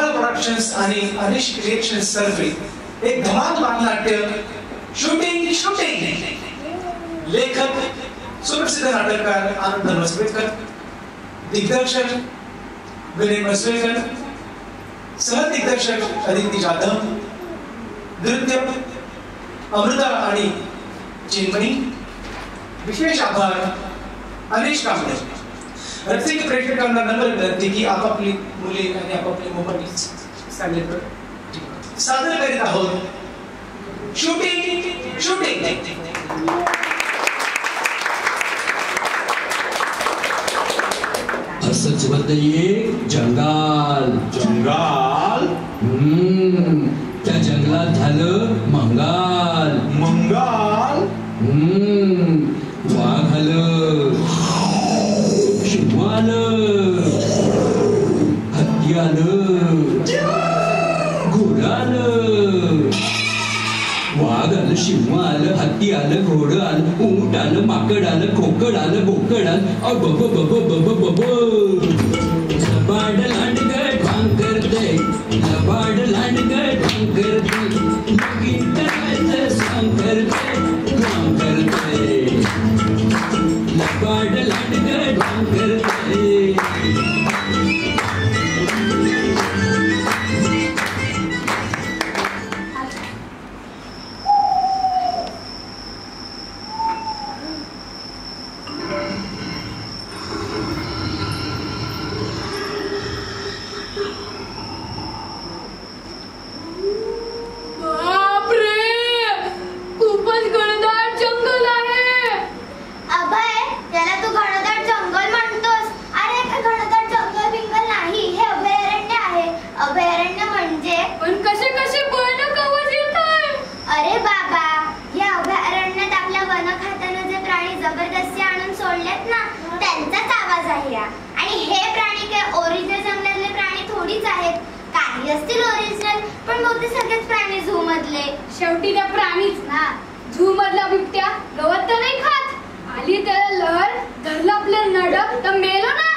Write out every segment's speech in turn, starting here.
धमाल प्रोडक्शन्स आणि अनिश क्रिएशन्स तर्फे एक धमाल बालनाट्य शूटिंग लेखक सुप्रसिद्ध नाटककार आनंद मसवेकर, दिग्दर्शक विनय मसवेकर, सहदिग्दर्शक अदिती जाधव, नृत्य अमृता आणि चिन्मणी. विशेष आभार अनिश कांबळे. रसिक प्रेक्षकांना नम्र विनंती की आपापली मुले आणि आपापले मोबाईल सादर करीत आहोत शूटिंग. असंच बताइए जंगल त्या जंगलात झालं मंगाल वाघ आलं, शिव आलं, हत्ती आलं, घोडं आलं. वाघ आलं, शिव आलं, हत्ती आलं, घोडं आलं, ऊंट आलं, माकड आलं, खोकड आलं, बोकड आलं. लबाड लांडगं ढांग करते, लबाड लांडगं ढांग करते, लगीन करायचं सांग करते, काम करते. लबाड लांडगं ढांग करते. शेवटी त्या प्राणीच ना. झू मधला बिबट्या गवत तर नाही खात. आली त्याला लहर, धरलं आपलं नडक तर मेलो ना.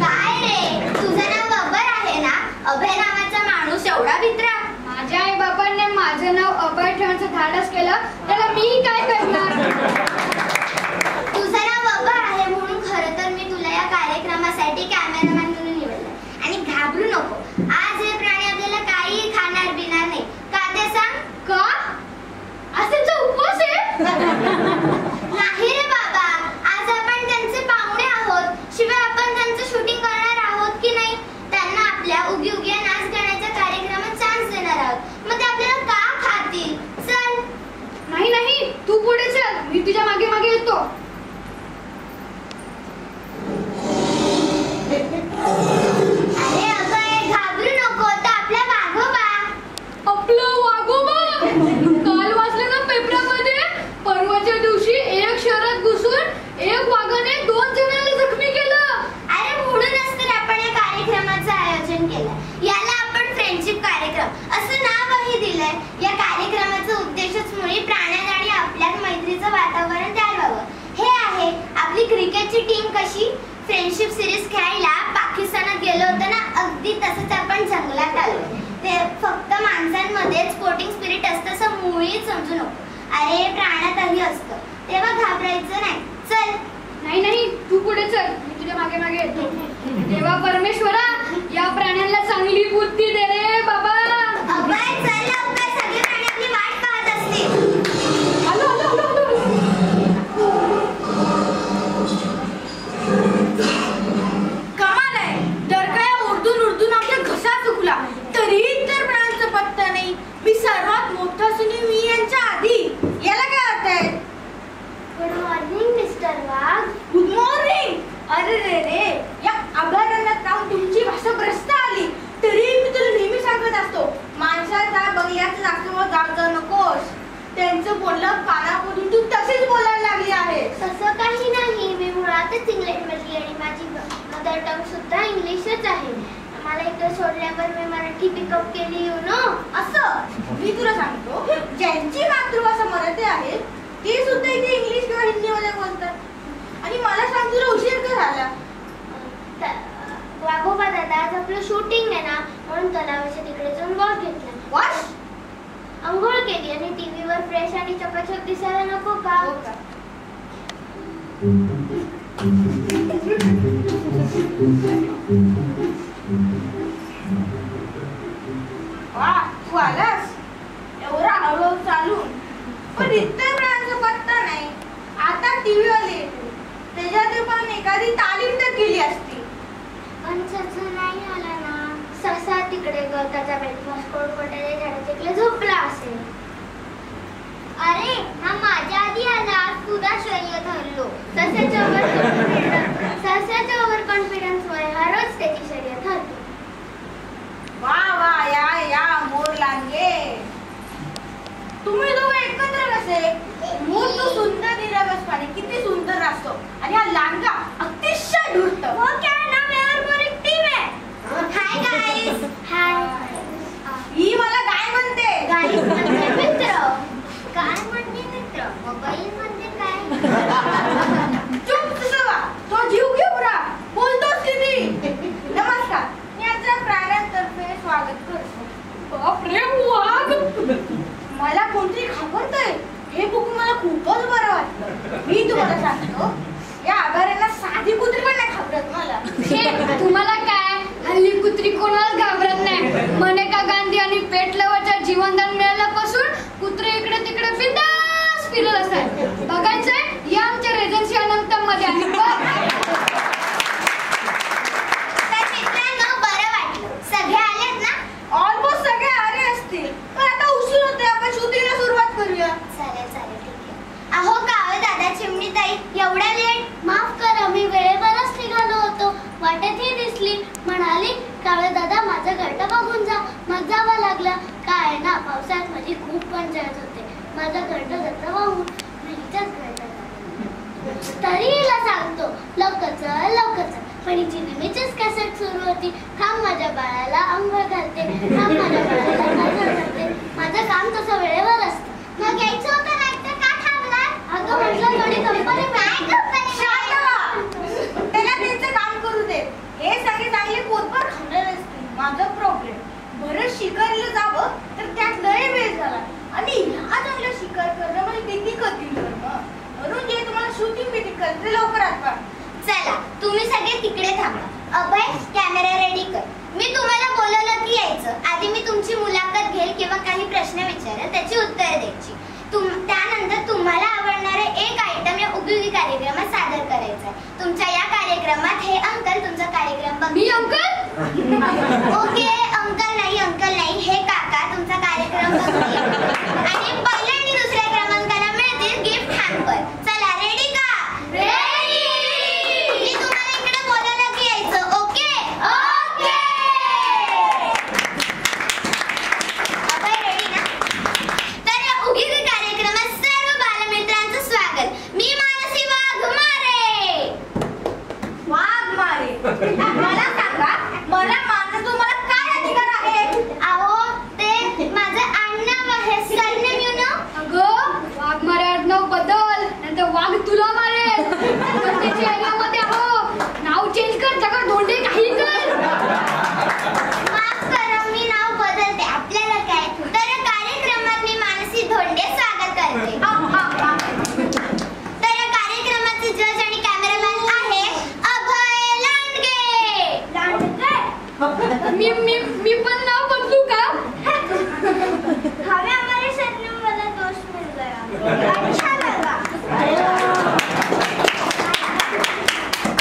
काय रे, तुझं नाव अभय आहे ना? अभय नावाचा माणूस एवढा भित्रा. माझ्या आई बाबांनी माझं नाव अभय ठेवण्याचं धाडस केलं, त्याला मी काय करणार. तुझं नाव अभय आहे म्हणून खरं तर मी तुला या कार्यक्रमासाठी कॅमेरामॅन म्हणून निवडलं. आणि घाबरू नको, आज हे प्राणी आपल्याला काही खाणार बिणार नाही. का ते सांग? का? आज त्यांचा उपवास आहे? नाही रे बाबा, आज आपण त्यांचे पाहुणे आहोत. शिवाय आपण त्यांचं शूटिंग करणार आहोत की नाही. त्यांना आपल्या उगी नाच गाण्याच्या कार्यक्रमात चान्स देणार आहोत. मग ते आपल्याला का खातील? चल. नाही, तू पुढे चल, मी तुझ्या मागे मागे येतो. अरे अभय, घाबरू नको, तर आपला वाघोबा. आपलं वाघोबा? काल वाचलं ना पेपरामध्ये, परवाच्या दिवशी एक शहरात घुसून एक वाघाने 2 जणांना जखमी केलं. अरे म्हणूनच तर आपण या कार्यक्रमाचं आयोजन केलं. याला आपण फ्रेंडशिप कार्यक्रम असं नावही दिलंय. या कार्यक्रमाचा उद्देशच मुळी प्राण्यात आणि आपल्यात मैत्रीचं वातावरण तयार व्हावं. हे आहे आपली क्रिकेटची टीम कशी फ्रेंडशिप सिरीज खेळायला पाकिस्तानात गेलो होतो ना, अगदी तसंच आपण जंगलात आलो. ते फक्त माणसांमध्येच स्पोर्टिंग स्पिरिट असतं असं मुळीच समजू नको. अरे प्राण्यातही असतं, तेव्हा घाबरायचं नाही. चल. नाही, तू पुढे चल, मी तुझ्या मागे मागे येतो. देवा परमेश्वरा, या प्राण्यांना चांगली बुद्धी दे रे बाबा. अभय चल लवकर, सगळे प्राणी आपली वाट पाहत असतील. कमाल आहे, डरकाया ओरडून आपला घसा चुकला तरी तर प्राण्यांचा पत्ता नाही. मी सर्वात मोठा सुनी मी यांच्या आधी. याला काय अर्थ आहे? Good morning mister Wagh. Good morning. अरे रे, या अभयारण्यात राहून तुमची भाषा भ्रष्ट आली. तरी मी तुला नेहमी सांगत असतो, माणसाचा बंगल्याचं जागेवर जाऊ नकोस. त्यांचं बोलणं कानापुढून तू तशीच बोलायला लागली आहे. तसं काही नाही, मी मुळातच इंग्लंडमधली आणि माझी मदर टंग सुद्धा इंग्लिशच आहे. मला इथं सोडल्यावर मी मराठी पिकअप केली, यू नो. असं मी तुला सांगतो, ज्यांची मातृभाषा मराठी आहे ते सुद्धा इथे इंग्लिश किंवा हिंदीमध्ये बोलतात. आणि मला सांग, तुला उशीर का झाला? वाघोबा दादा, आज आपलं शूटिंग आहे ना, म्हणून जाऊन तलावाच्या तिकडे जाऊन वॉक घेतला. वॉश अंघोळ केली आणि टीव्हीवर फ्रेश आणि चकाचक दिसायला नको का? वा तू आलास एवढा हळूहळू चालून. पण इतर प्राण्यांचा पत्ता नाही. आता टीव्ही वाले त्याच्यात पण एखादी तालीम तर केली असती. पण ससा नाही आला ना. ससा तिकडे गवताच्या ब्रेकफास्ट कोळकोट्याच्या झाडाच्या इकडे झोपला असेल. अरे हा माझ्या आधी आला. तुझा शर्यत हरलो. सस्याच्या ओव्हर कॉन्फिडन्स मुळे हा रोज त्याची शर्यत हरतो. वा वा या मोर लांगे. तुम्ही दोघं एकत्र कसे? मोर तो सुंदर निरागसपणे किती सुंदर असतो आणि हा लांडगा अतिशय धूर्त. वो क्या नाम है और वो एक टीम है. Hi guys. हाय. ही मला काय म्हणते? गाइस म्हणजे मित्र. काय म्हणजे मित्र? मोबाईल म्हणजे काय? चुप तुझा तो जीव घेऊ रा. बोलतोस किती? नमस्कार, मी आजच्या प्राण्यांतर्फे स्वागत करतो. बापरे वाघ. मला कोणतरी घाबरतंय हे बघून मला खूपच बरं वाटलं. मी तुम्हाला सांगतो या आभारांना साधी कुत्री पण नाही घाबरत मला. हे तुम्हाला काय? हल्ली कुत्री कोणालाच घाबरत नाही. मनेका गांधी आणि पेटलवरच्या जीवनदान मिळाल्यापासून कुत्रे इकडे तिकडे बिंदास फिरत असतात. बघायचंय या आमच्या रेजन्सी अनंतमध्ये आणि तर मित्रांनो बरं वाटलं. सगळे आलेत ना? ऑलमोस्ट सगळे आले असतील. पण आता उशीर होते. आपण शूटिंगला सुरुवात करूया. चालेल चालेल ठीक आहे. अहो कावळे दादा चिमणीताई एवढ्या लेट? माफ करा मी वेळेवरच निघालो होतो. वाटेत ही दिसली. म्हणाली कावळे दादा माझं घरटं बघून जा. मग जावं लागलं. काय ना पावसाळ्यात माझी खूप पंचायत होते. माझं घरटं जातं वाहून. हिच्याच घरटं तरी हिला सांगतो लवकर चल लवकर चल. पण हिची नेहमीचीच कॅसेट सुरू होती. थांब माझ्या बाळाला अंघोळ घालते. थांब माझ्या बाळाला अंघोळ घालते. माझं काम तसं वेळेवर असतं. मग यायचं होतं नाही तर का थांबला? अगं म्हटलं थोडी कंपनी शांत व्हा. त्याला त्यांचं काम करू दे. हे सगळे चांगले पोतभर खाणार असतील. माझा प्रॉब्लेम बरं शिकायला जावं तर त्यात लय वेळ झाला आणि ह्या चांगल्या शिकार करणं म्हणजे किती कठीण करणं. म्हणून जे तुम्हाला शूटिंग बिटिंग करते लवकर आठवा. चला तुम्ही सगळे तिकडे थांबा. अभय कॅमेरा रेडी कर. मी तुम्हाला बोलवलं की यायचं. आधी मी तुमची मुलाखत घेईल किंवा काही प्रश्न विचारेल त्याची उत्तरे द्यायची. त्यानंतर तुम्हाला आवडणारे एक आयटम या उपयोगी कार्यक्रमात सादर करायचा आहे. तुमच्या या कार्यक्रमात हे अंकल तुमचा कार्यक्रम बघ. Me uncle? ओके अंकल नाही हे काका तुमचा कार्यक्रम बघतील आणि पहिल्या आणि दुसऱ्या क्रमांकाला मिळतील गिफ्ट हॅम्पर. चला रेडी का? रेडी. मी तुम्हाला इकडे बोलायला की यायचं. Okay okay. अभय रेडी ना? तर या उपयोगी कार्यक्रमात सर्व बालमित्रांचं स्वागत. मी मानसी वाघमारे. वाघमारे मला सांगा मला मानतो मला काय अधिकार आहे? अहो ते माझं आडनाव आहे. Surname you know. अगं वाघ मारे आडनाव बदल नंतर वाघ तुला मारेल. त्याची एरियामध्ये हो नाव चेंज कर. जगा धोंडे काही कर. माफ करा मी नाव बदलते. आपल्याला काय? तर या कार्यक्रमात मी मानसी धोंडे स्वागत करते. तर या कार्यक्रमाचे जज आणि कॅमेरामॅन आहे अभय लांडगे. मी पण नाव बदलू का? हवे हमारे सरनेम वाला दोस्त मिल गया. अच्छा लगा.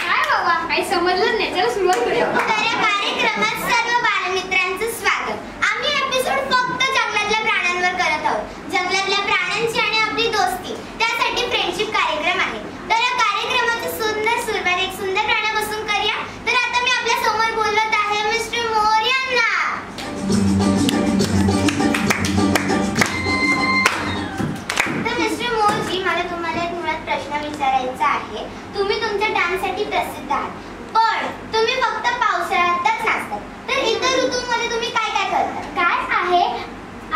काय बाबा काही समजलं नाही. चला सुरुवात करूया. तर या कार्यक्रमात सर्व बालमित्रांचं स्वागत. आम्ही एपिसोड फक्त जंगलातल्या प्राण्यांवर करत आहोत. जंगलातल्या प्राण्यांची आणि आपली दोस्ती त्यासाठी फ्रेंडशिप कार्यक्रम आहे. तर या कार्यक्रमाची सुंदर सुरुवात एक सुंदर प्राण्यापासून करूया. तर आता मी आपल्या समोर बोलत आहे मिस्टर मोर यांना. तर मिस्टर मोरजी मला तुम्हाला एक मुळात प्रश्न विचारायचा आहे. तुम्ही तुमच्या डान्ससाठी प्रसिद्ध आहात पण तुम्ही फक्त पावसाळ्यातच नाचतात. तर इतर ऋतूंमध्ये तुम्ही काय काय करता? काय आहे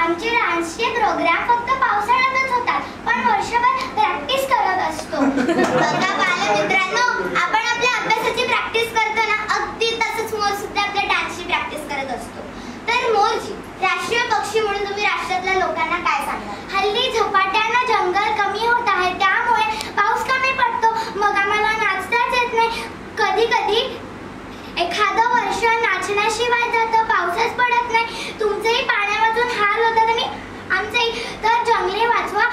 आमचे डान्सचे प्रोग्राम फक्त पावसाळ्यातच होतात पण वर्षभर प्रॅक्टिस करत असतो. बघा बालमित्रांनो आपण आपल्या अभ्यासाची प्रॅक्टिस करतो ना अगदी तसंच मोर सुद्धा आपल्या डान्सची प्रॅक्टिस करत असतो. राष्ट्रीय पक्षी म्हणून तुम्ही राष्ट्रातल्या लोकांना काय सांगाल? हल्ली झपाट्यानं जंगल कमी होत आहे, त्यामुळे पाऊस कमी पडतो, मग आम्हाला नाचताच येत नाही. कधी कधी एखादं वर्ष नाचण्याशिवाय जातं, पाऊसच पडत नाही. तुमचेही पाण्या वाचून हाल होतात आणि आमचेही. तर जंगले वाचवा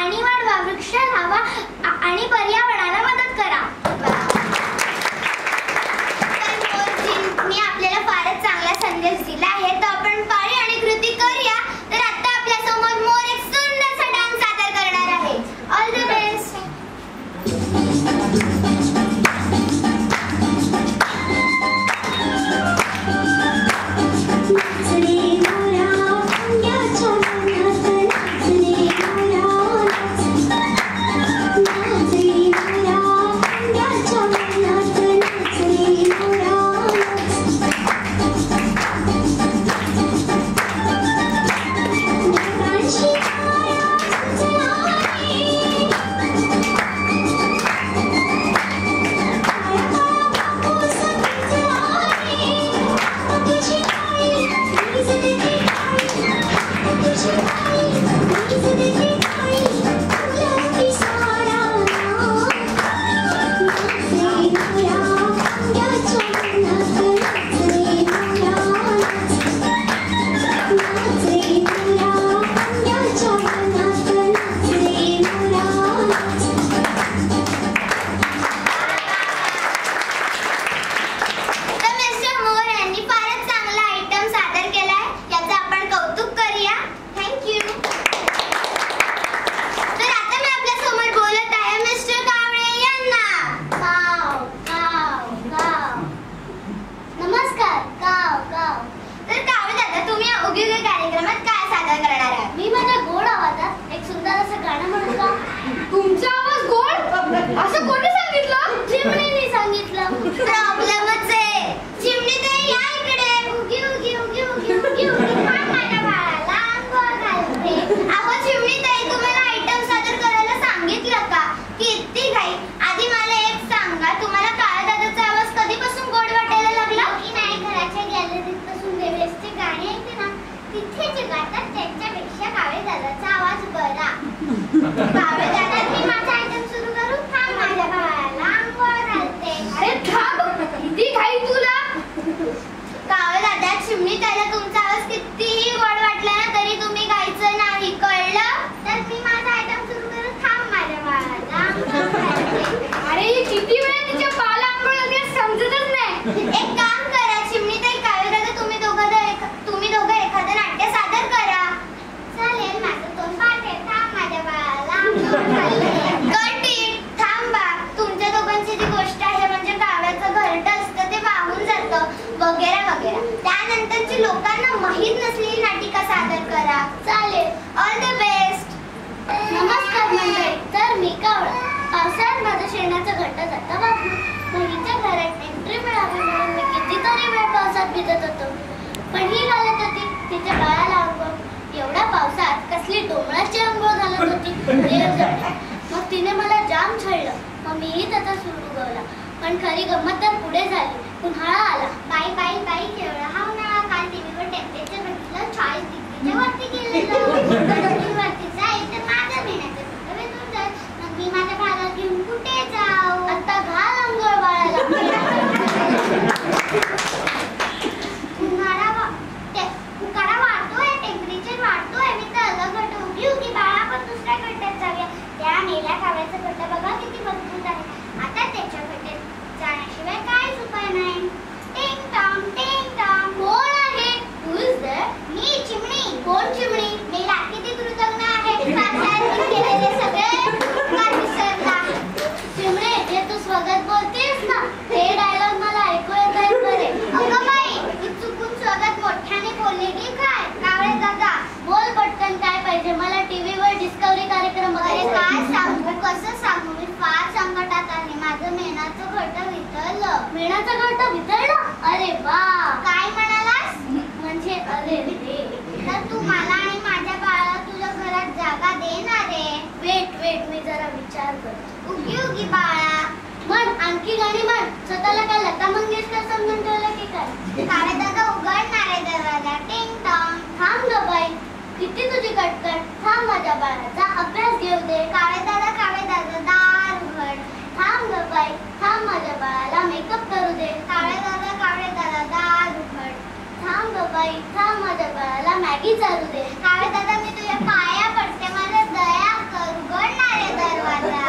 आणि वाढवा, वृक्ष लावा आणि पर्यावरणाला मदत करा. मी आपल्याला फारच चांगला संदेश दिला आहे. तर आपण पाळी आणि कृती करूया. तर आता आपल्या समोर मोर एक सुंदरसा डान्स सादर करणार आहे. All the best. पण खरी गंमत तर पुढे झाली. उन्हाळा आला. बाई बाई बाई केवढा हा उन्हाळा. काल टीव्हीवर टेम्परेचर बघितलं 40 डिग्रीच्या वरती गेलेलं. वरती जायचं माझं महिन्याचं वेतून जाईल. मग मी माझ्या बाळाला घेऊन कुठे जाऊ? आता घाल अंघोळ बाळाला. उन्हाळा वाढतोय, टेम्परेचर वाढतोय. मी तर अलग गट उभी की बाळा आपण दुसऱ्या गट्ट्यात जाऊया. त्या नेल्या काव्याचा गट्टा बघा किती मजबूत आहे. आता त्याच्या गट्ट्यात जाण्याशिवाय काहीच उपाय नाही. टिंग टॉंग टिंग टॉंग. कोण आहे? Who is there? मी चिमणी. कोण चिमणी? मी किती कृतज्ञ आहे. केलेले सगळे उपकार विसरला. चिमणे जे तू स्वागत बोलतेस ना ते डायलॉग मला ऐकू येत आहेत बरे. अगं बाई मी चुकून स्वागत मोठ्याने बोलले की काय? कावळे दादा बोल पटकन काय पाहिजे? मला टीव्हीवर डिस्कवरी कार्यक्रम वगैरे काय सांगू? कसं सांगू? मी फार संकटात आहे. माझं मेणाचं घरटं वितळलं. मेणाचं घरटं वितळलं? अरे वा. काय म्हणालास? म्हणजे अरे रे. तर तू मला आणि माझ्या बाळाला तुझ्या घरात जागा देणार आहे? वेट वेट मी जरा विचार करतो. उगी उगी बाळा म्हण. आणखी गाणी म्हण. स्वतःला काय लता मंगेशकर समजून ठेवलं की काय? काळे दादा उघडणार आहे दरवाजा. टिंग टॉंग. जागी चालू दे. काव्य दादा मी तुझ्या पाया पडते, मला दया कर, उघडणारे दरवाजा.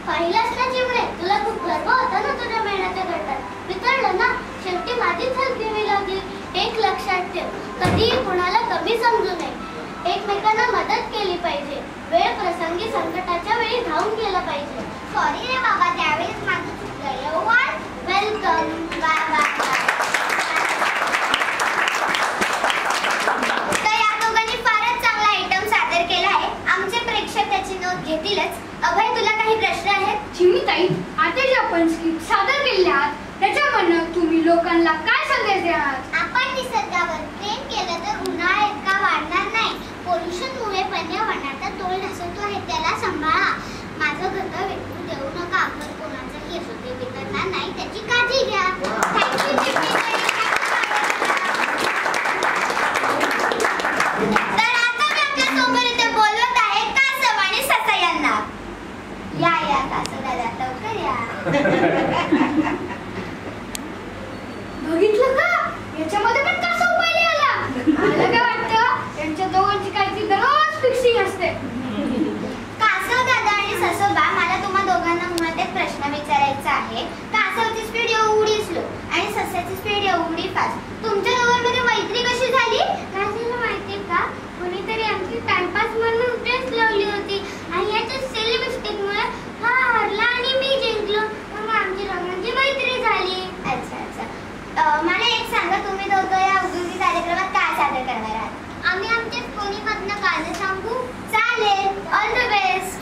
पाहिलंस ना चिमणे, तुला खूप गर्व होता ना तुझ्या मेहनतीच्या गटात. वितळलं ना, शेवटी माझीच हलकी लागली. एक लक्षात ठेव, कधीही कोणाला कमी समजू नये. एकमेकांना मदत केली पाहिजे. वेळ प्रसंगी संकटाच्या वेळी धावून गेलं पाहिजे. सॉरी रे बाबा, त्यावेळेस माझं चुकलं. Everyone welcome. Bye bye. तर या दोघांनी फारच चांगला आयटम सादर केला आहे. आमचे प्रेक्षक त्याची नोंद घेतीलच. अभय, तुला काही प्रश्न आहेत? चिमणीताई, आता जे आपण स्क्रिप्ट सादर केले आहात त्याच्यामधनं तुम्ही लोकांना काय संदेश द्याल? आपण निसर्गावर प्रेम केलं तर उन्हाळा इतका वाढणार नाही. पोल्युशनमुळे पर्यावरणाचा तोल ढासळतो आहे, त्याला सांभाळा. माझं घर विकून देऊ नका. आपण कोणाचंही यशस्वी बिघडणार नाही, त्याची काळजी घ्या. तर आता मी आपल्या समोर इथे बोलवत आहे कासव आणि ससा यांना. या या कासव दादा, लवकर या. बघितलं का, याच्यामध्ये पण कसा उपाय आला. मला काय वाटतं यांच्या दोघांची काहीतरी दररोज फिक्सिंग असते. कासव दादा आणि ससोबा, मला तुम्हा दोघांना मुळात एक प्रश्न विचारायचा आहे. कासवची स्पीड एवढी स्लो आणि सस्याची स्पीड एवढी फास्ट. तुमच्या दोघांमध्ये मैत्री कशी झाली? काय झालं माहितीये का, कोणीतरी आमची टाइमपास म्हणून टेस्ट लावली होती आणि याच्या सिली मिस्टेकमुळे हा हरला आणि मी जिंकलो. मग आमची दोघांची मैत्री झाली. अच्छा अच्छा. मला एक सांगा, तुम्ही दोघं या औद्योगिक कार्यक्रमात काय सादर करणार आहात? आम्ही आमच्या फोनीमधनं गाणं सांगू. चालेल. All the best.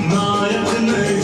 नायक नहीं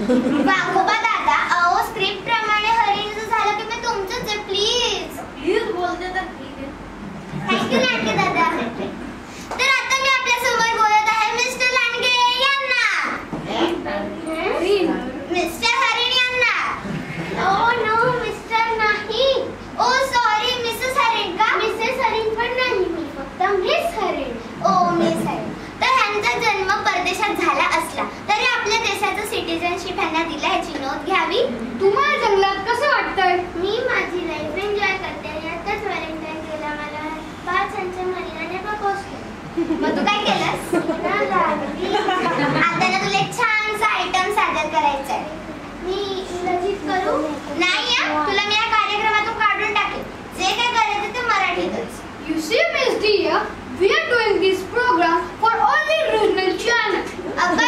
वाघोबा दादा, अहो स्क्रिप्ट प्रमाणे हरिणीचं झालं की मी तुमचंच आहे, प्लीज प्लीज बोलते तर ठीक आहे. थँक्यू लांडगे दादा. तर आता मी आपल्या समोर बोलत आहे मिस्टर लांडगे यांना. मिस्टर हरिण यांना. ओ नो मिस्टर नाही. ओ सॉरी मिसेस हरिण का? मिसेस हरिण पण नाही, मी फक्त मिस हरिण. ओ मिस हरिण. तर ह्यांचा जन्म परदेशात झाला असला तरी आपल्या देशाचं सिटिझनशिप ह्यांना दिलं, ह्याची नोंद घ्यावी. तुम्हाला जंगलात कसं वाटतंय? मी माझी लाईफ एन्जॉय करते. आताच व्हॅलेंटाईन केला मला 5 महिन्याने प्रपोज केलं. मग तू काय केलंस? आता ना तुला एक छानसा आयटम सादर करायचा आहे. मी इंग्रजीत करू? नाही हा, तुला मी या कार्यक्रमातून काढून टाकेल. जे काय करायचं ते मराठीतच. You see, Miss Dear, we are doing this program for only regional channel. अगं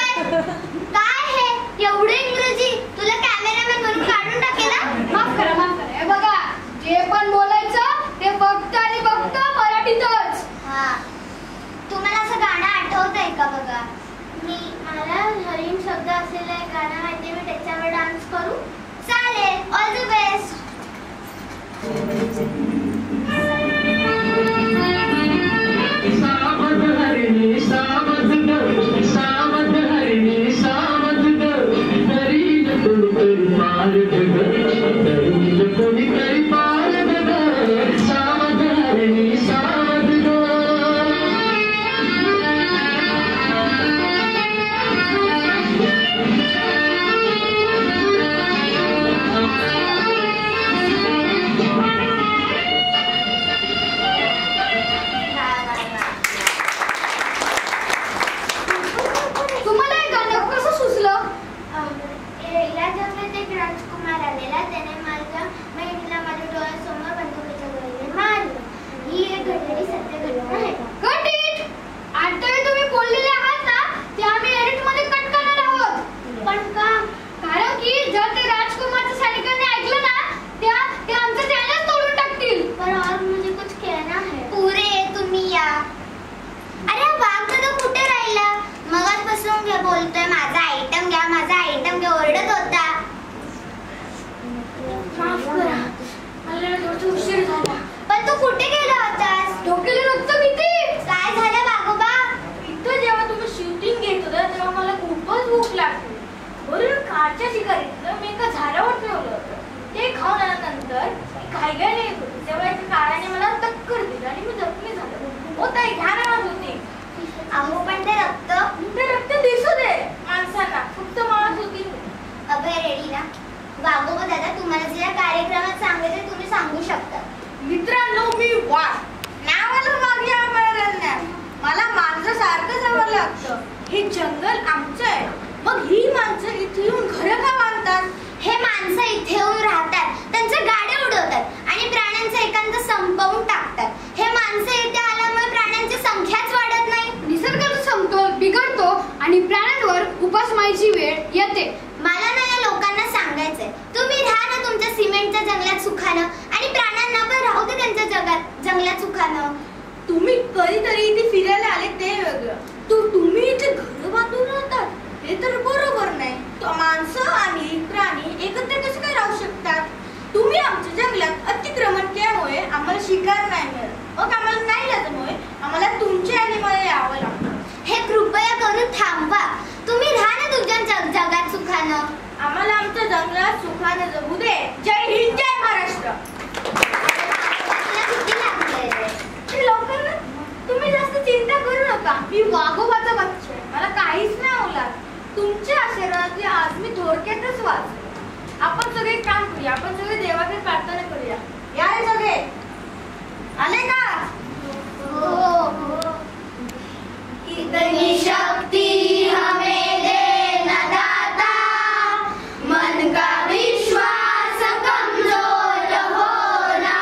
काय हे एवढे इंग्रजी? तुला कॅमेरामॅन म्हणून काढून टाकेल ना? माफ करा. हे बघा, जे पण बोलायचं ते फक्त आणि फक्त मराठीतच. हा, तुम्हाला असं गाणं आठवतंय का बघा? मला हरिण शब्द असलेलं एक गाणं माहिती, मी त्याच्यावर डान्स करू? चालेल, ऑल द बेस्ट. सावध हरिणी सावध ग, सावध हरिणी सावध ग, हरिण कोणीतरी पार ग, हरिण कोणीतरी पार ग, सावध हरिणी सावध ग. तुम्हाला हे गाणं कसं सुचलं? या जंगलात एक राजकुमार आलेला. त्याने माझ्या बहिणीला माझ्या डोळ्यासमोर बंदुकीच्या गोळीने मारलं. ही एक घडलेली सत्य घटना आहे. Got it! आता हे तुम्ही बोललेले आहात ना, ते आम्ही एडिटमध्ये कट करणार आहोत. पण का? कारण की जर ते राजकुमारच्या सैनिकांनी ऐकलं ना, ते आमचं चॅनल तोडून टाकतील. पर और मुझे कुछ कहना है. पुरे तुम्ही या. अरे वाघ दादा कुठे राहिला? मगाचपासून बोलतोय माझा आयटम घ्या, माझा आयटम घ्या ओरडत होता. माफ करा, मला थोडं उशीर झाला. पण तू कुठे गेला होतास? डोक्याला रक्त किती? काय झालं वाघोबा? इथं जेव्हा तुम्ही शूटिंग घेत होता तेव्हा मला खूपच भूक लागली. वरून कारच्या शिकारीतलं मी एका झाडावर ठेवलं होतं. ते खाऊन आल्यानंतर घाईघाईने येत होते तेव्हा एका काराने मला टक्कर दिली आणि मी जखमी झालो. हो ताई, घ्या ना होती. अहो पण ते रक्त. ते रक्त दिसू दे माणसांना, फक्त माणस होती. अभय रेडी ना? वाघोबा दादा तुम्हाला जे या कार्यक्रमात सांगायचे तुम्ही सांगू शकता. मित्रांनो, मी वाघ. नावाला वाघ या अभयारण्यात. मला माणसासारखं जावं लागतं. हे जंगल आमचं आहे. मग ही माणसं इथे येऊन घरं का बांधतात? हे माणसं इथे येऊन राहतात, त्यांच्या गाड्या उडवतात आणि प्राण्यांचं एकांत संपवून टाकतात. हे माणसं इथे आल्यामुळे प्राण्यांची संख्याच वाढत नाही. निसर्गाचा समतोल बिघडतो आणि प्राण्यांवर उपासमारीची वेळ येते. मला ना या लोकांना सांगायचंय, तुम्ही राहा ना तुमच्या सिमेंटच्या जंगलात सुखानं आणि प्राण्यांना पण राहू दे त्यांच्या जंगलात सुखानं. तुम्ही कधीतरी इथे फिरायला आले ते वेगळं. तुम्ही इथे घर बांधून राहतात हे तर बरोबर नाही. माणसं आणि प्राणी एकत्र कसे काय राहू शकतात? तुम्ही आमच्या जंगलात अतिक्रमण केल्यामुळे आम्हाला शिकार नाही मिळत. मग आम्हाला नाही लागल्यामुळे आम्हाला तुमच्या ॲनिमलला यावं लागतं. हे कृपया करून थांबवा. तुम्ही राहा ना तुमच्या जगात सुखानं. आम्हाला आमच्या जंगलात सुखाने जगू दे. जय हिंद, जय महाराष्ट्र. तुला किती लागलंय रे? लवकर ना, तुम्ही जास्त चिंता करू नका. मी वाघोबाचा बच्चा आहे. मला काहीच नाही होणार. तुमच्या आशीर्वादाने आज मी थोडक्यातच वाचले. आपण सगळे काम करूया. आपण सगळे देवाकडे प्रार्थना करूया. या रे सगळे, आले का? हो. इतनी शक्ति हमें देना दाता, मन का विश्वास कमजोर होना.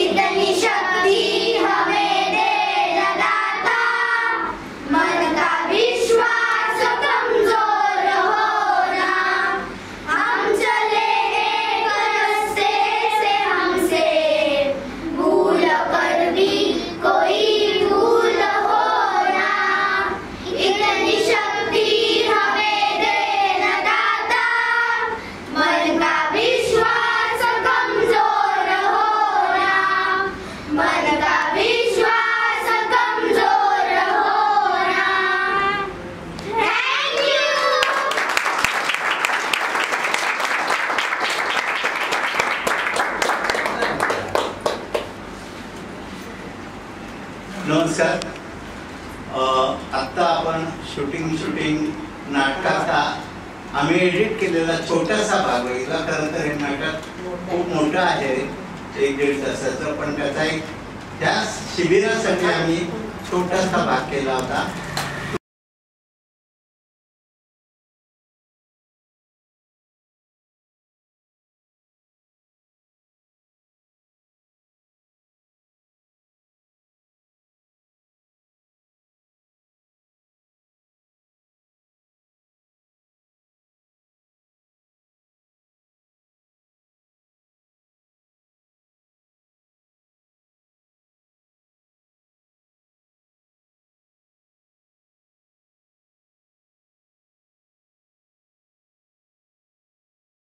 इतनी शक्ति हमें देना दाता, मन का विश्वास कमजोर होना. हम चले एक रास्ते से, हमसे भूल कर भी कोई भूल होना. आत्ता आपण शूटिंग नाटकाचा आम्ही एडिट केलेला छोटासा भाग बघितला. खरं तर हे नाटक खूप मोठं आहे, 1-1.5 तासाचं, पण त्याचा एक त्या शिबिरासाठी आम्ही छोटासा भाग केला होता.